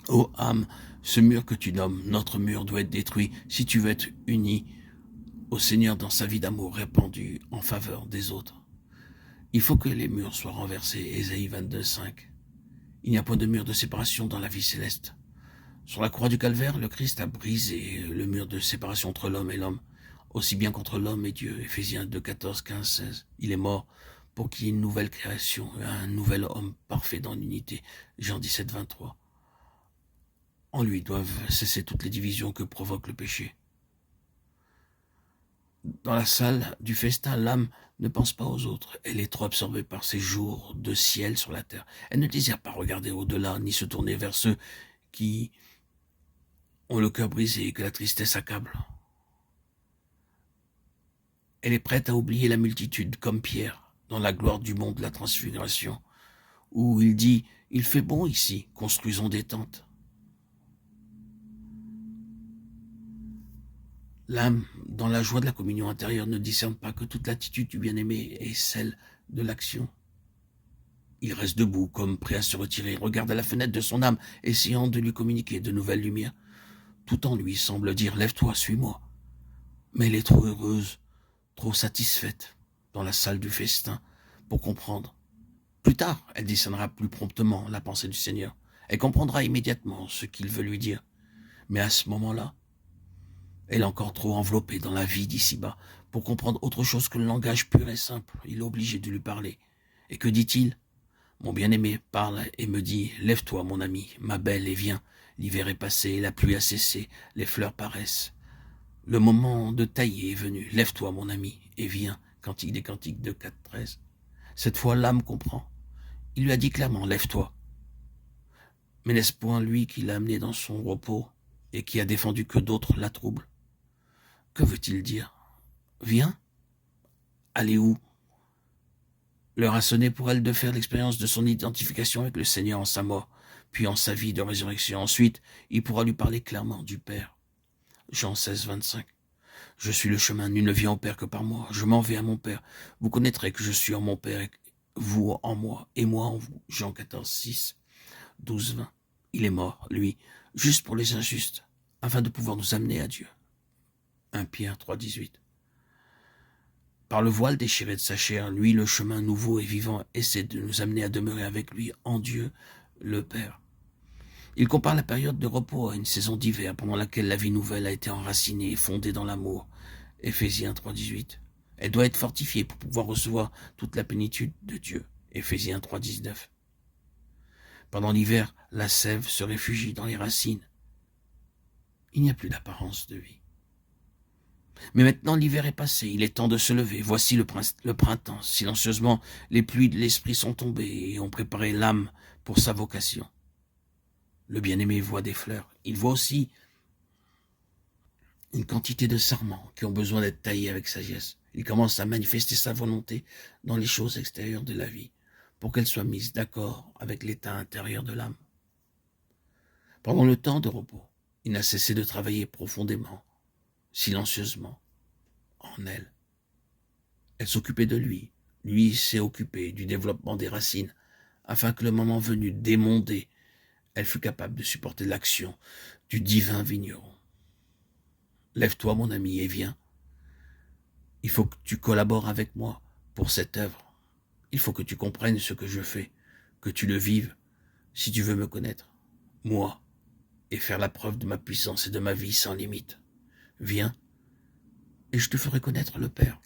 Ô âme, ce mur que tu nommes notre mur doit être détruit si tu veux être uni au Seigneur dans sa vie d'amour répandue en faveur des autres. Il faut que les murs soient renversés, Ésaïe 22:5. Il n'y a point de mur de séparation dans la vie céleste. Sur la croix du calvaire, le Christ a brisé le mur de séparation entre l'homme et l'homme, aussi bien qu'entre l'homme et Dieu, Éphésiens 2, 14, 15, 16. Il est mort pour qu'il y ait une nouvelle création, un nouvel homme parfait dans l'unité, Jean 17, 23. En lui doivent cesser toutes les divisions que provoque le péché. Dans la salle du festin, l'âme ne pense pas aux autres. Elle est trop absorbée par ces jours de ciel sur la terre. Elle ne désire pas regarder au-delà, ni se tourner vers ceux qui ont le cœur brisé et que la tristesse accable. Elle est prête à oublier la multitude, comme Pierre, dans la gloire du mont de la transfiguration, où il dit « Il fait bon ici, construisons des tentes ». L'âme, dans la joie de la communion intérieure, ne discerne pas que toute l'attitude du bien-aimé est celle de l'action. Il reste debout, comme prêt à se retirer, regarde à la fenêtre de son âme, essayant de lui communiquer de nouvelles lumières. Tout en lui semble dire « Lève-toi, suis-moi ». Mais elle est trop heureuse, trop satisfaite, dans la salle du festin, pour comprendre. Plus tard, elle discernera plus promptement la pensée du Seigneur. Elle comprendra immédiatement ce qu'il veut lui dire. Mais à ce moment-là, elle est encore trop enveloppée dans la vie d'ici-bas pour comprendre autre chose que le langage pur et simple. Il est obligé de lui parler. Et que dit-il ? Mon bien-aimé parle et me dit « Lève-toi, mon ami, ma belle, et viens. L'hiver est passé, la pluie a cessé, les fleurs paraissent. Le moment de tailler est venu. Lève-toi, mon ami, et viens. » Cantique des Cantiques de 4.13. Cette fois, l'âme comprend. Il lui a dit clairement « Lève-toi ». Mais n'est-ce point lui qui l'a amené dans son repos et qui a défendu que d'autres la troublent ? Que veut-il dire ? Viens ? Allez où ? L'heure a sonné pour elle de faire l'expérience de son identification avec le Seigneur en sa mort, puis en sa vie de résurrection. Ensuite, il pourra lui parler clairement du Père. Jean 16, 25. Je suis le chemin, nul ne vient au Père que par moi. Je m'en vais à mon Père. Vous connaîtrez que je suis en mon Père, et vous en moi, et moi en vous. Jean 14, 6, 12, 20. Il est mort, lui, juste pour les injustes, afin de pouvoir nous amener à Dieu. 1 Pierre 3, 18. Par le voile déchiré de sa chair, lui, le chemin nouveau et vivant, essaie de nous amener à demeurer avec lui en Dieu, le Père. Il compare la période de repos à une saison d'hiver pendant laquelle la vie nouvelle a été enracinée et fondée dans l'amour. Éphésiens 3, 18. Elle doit être fortifiée pour pouvoir recevoir toute la plénitude de Dieu. Éphésiens 3, 19. Pendant l'hiver, la sève se réfugie dans les racines. Il n'y a plus d'apparence de vie. Mais maintenant l'hiver est passé, il est temps de se lever. Voici le printemps. Silencieusement, les pluies de l'esprit sont tombées et ont préparé l'âme pour sa vocation. Le bien-aimé voit des fleurs. Il voit aussi une quantité de sarments qui ont besoin d'être taillés avec sagesse. Il commence à manifester sa volonté dans les choses extérieures de la vie pour qu'elles soient mises d'accord avec l'état intérieur de l'âme. Pendant le temps de repos, il n'a cessé de travailler profondément, silencieusement, en elle. Elle s'occupait de lui. Lui s'est occupé du développement des racines, afin que le moment venu d'émonder, elle fût capable de supporter l'action du divin vigneron. Lève-toi, mon ami, et viens. Il faut que tu collabores avec moi pour cette œuvre. Il faut que tu comprennes ce que je fais, que tu le vives, si tu veux me connaître, moi, et faire la preuve de ma puissance et de ma vie sans limite. Viens, et je te ferai connaître le Père.